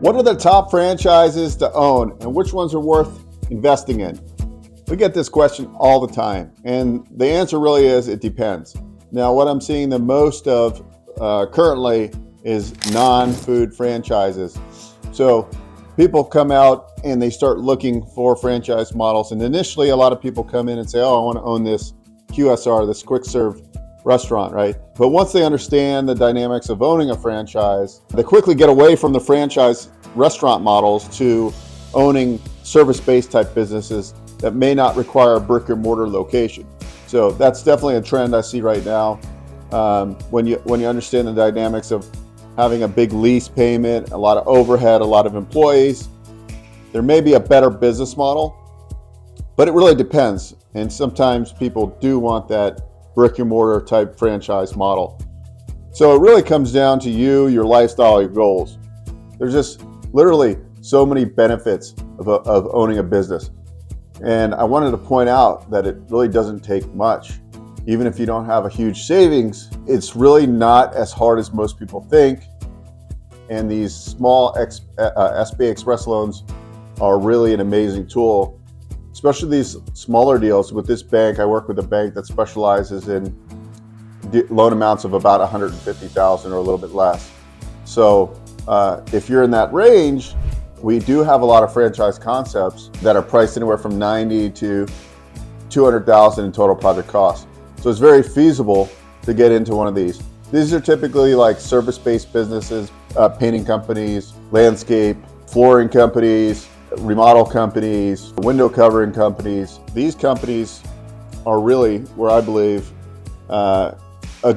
What are the top franchises to own and which ones are worth investing in? We get this question all the time, and the answer really is it depends. Now, what I'm seeing the most of currently is non-food franchises. So people come out and they start looking for franchise models, and initially a lot of people come in and say, oh, I want to own this QSR, this quick serve restaurant, right? But once they understand the dynamics of owning a franchise, they quickly get away from the franchise restaurant models to owning service-based type businesses that may not require a brick and mortar location. So that's definitely a trend I see right now. When you understand the dynamics of having a big lease payment, a lot of overhead, a lot of employees, there may be a better business model, but it really depends. And sometimes people do want that brick and mortar type franchise model. So it really comes down to you, your lifestyle, your goals. There's just literally so many benefits of owning a business. And I wanted to point out that it really doesn't take much. Even if you don't have a huge savings, it's really not as hard as most people think. And these small SBA Express Loans are really an amazing tool, especially these smaller deals. With this bank, I work with a bank that specializes in loan amounts of about $150,000 or a little bit less. So if you're in that range, we do have a lot of franchise concepts that are priced anywhere from $90,000 to $200,000 in total project cost. So it's very feasible to get into one of these. These are typically like service-based businesses, painting companies, landscape, flooring companies, remodel companies, window covering companies. These companies are really where I believe a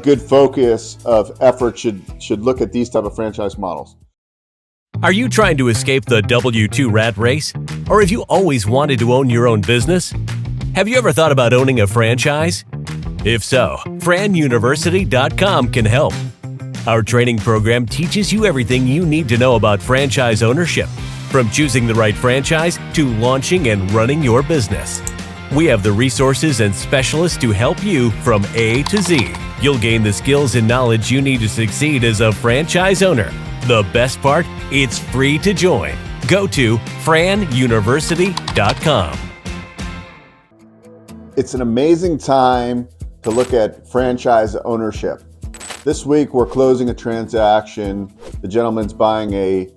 good focus of effort should look at these type of franchise models. Are you trying to escape the W-2 rat race? Or have you always wanted to own your own business? Have you ever thought about owning a franchise? If so, FranUniversity.com can help. Our training program teaches you everything you need to know about franchise ownership, from choosing the right franchise to launching and running your business. We have the resources and specialists to help you from A to Z. You'll gain the skills and knowledge you need to succeed as a franchise owner. The best part? It's free to join. Go to FranUniversity.com. It's an amazing time to look at franchise ownership. This week we're closing a transaction. The gentleman's buying a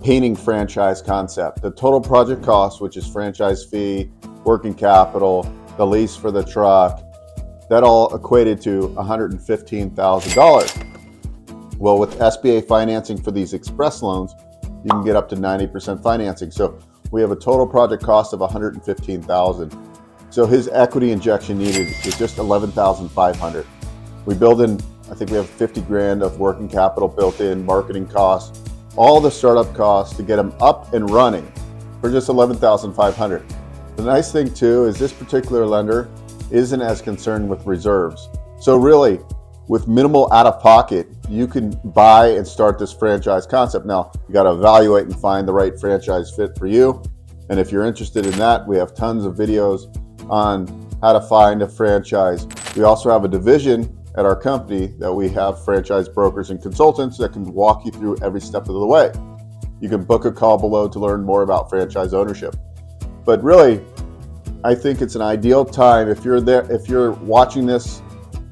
painting franchise concept. The total project cost, which is franchise fee, working capital, the lease for the truck, that all equated to $115,000. Well, with SBA financing for these express loans, you can get up to 90% financing. So we have a total project cost of $115,000. So his equity injection needed is just $11,500. We build in, I think we have 50 grand of working capital built in, marketing costs, all the startup costs to get him up and running for just $11,500. The nice thing too is this particular lender isn't as concerned with reserves. So really, with minimal out-of-pocket, you can buy and start this franchise concept. Now, you got to evaluate and find the right franchise fit for you. And if you're interested in that, we have tons of videos on how to find a franchise. We also have a division at our company that we have franchise brokers and consultants that can walk you through every step of the way. You can book a call below to learn more about franchise ownership. But really, I think it's an ideal time if you're watching this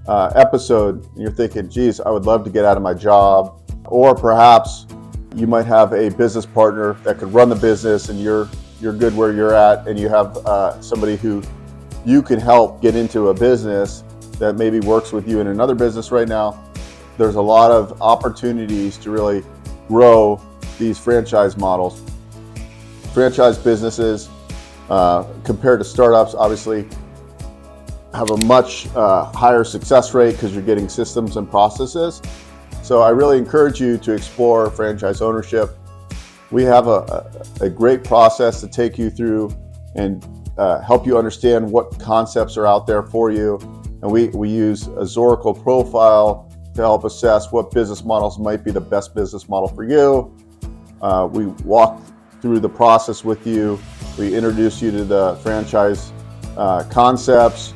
episode and you're thinking, geez, I would love to get out of my job, or perhaps you might have a business partner that could run the business and you're good where you're at, and you have somebody who you can help get into a business that maybe works with you in another business right now. There's a lot of opportunities to really grow these franchise models. Franchise businesses, compared to startups, obviously have a much higher success rate because you're getting systems and processes. So I really encourage you to explore franchise ownership. We have a great process to take you through and help you understand what concepts are out there for you. And we use a Zoracle profile to help assess what business models might be the best business model for you. We walk through the process with you. We introduce you to the franchise concepts.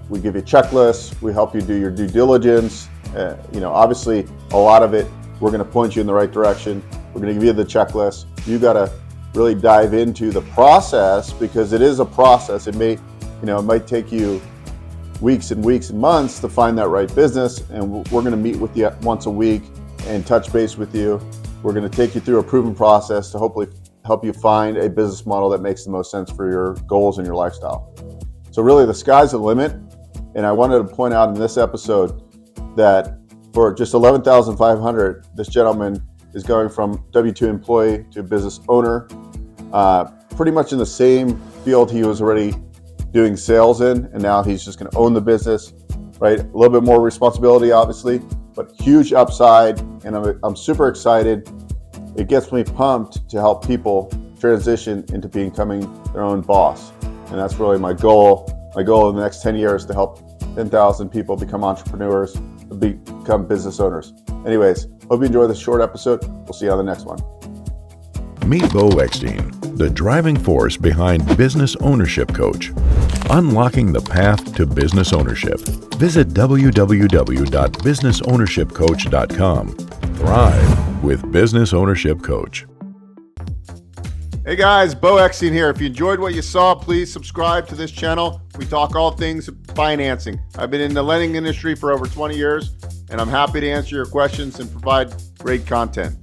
We give you checklists. We help you do your due diligence. Obviously, a lot of it, we're going to point you in the right direction. We're going to give you the checklist. You got to really dive into the process, because it is a process. It might take you weeks and weeks and months to find that right business. And we're going to meet with you once a week and touch base with you. We're going to take you through a proven process to hopefully help you find a business model that makes the most sense for your goals and your lifestyle. So really, the sky's the limit. And I wanted to point out in this episode that for just $11,500, this gentleman is going from W-2 employee to business owner, pretty much in the same field he was already doing sales in, and now he's just going to own the business, right? A little bit more responsibility, obviously, but huge upside, and I'm super excited. It gets me pumped to help people transition into becoming their own boss, and that's really my goal. My goal in the next 10 years to help 10,000 people become entrepreneurs, become business owners. Anyways, hope you enjoy this short episode. We'll see you on the next one. Meet Beau, the driving force behind Business Ownership Coach. Unlocking the path to business ownership. Visit www.businessownershipcoach.com. Thrive with Business Ownership Coach. Hey guys, Beau here. If you enjoyed what you saw, please subscribe to this channel. We talk all things financing. I've been in the lending industry for over 20 years, and I'm happy to answer your questions and provide great content.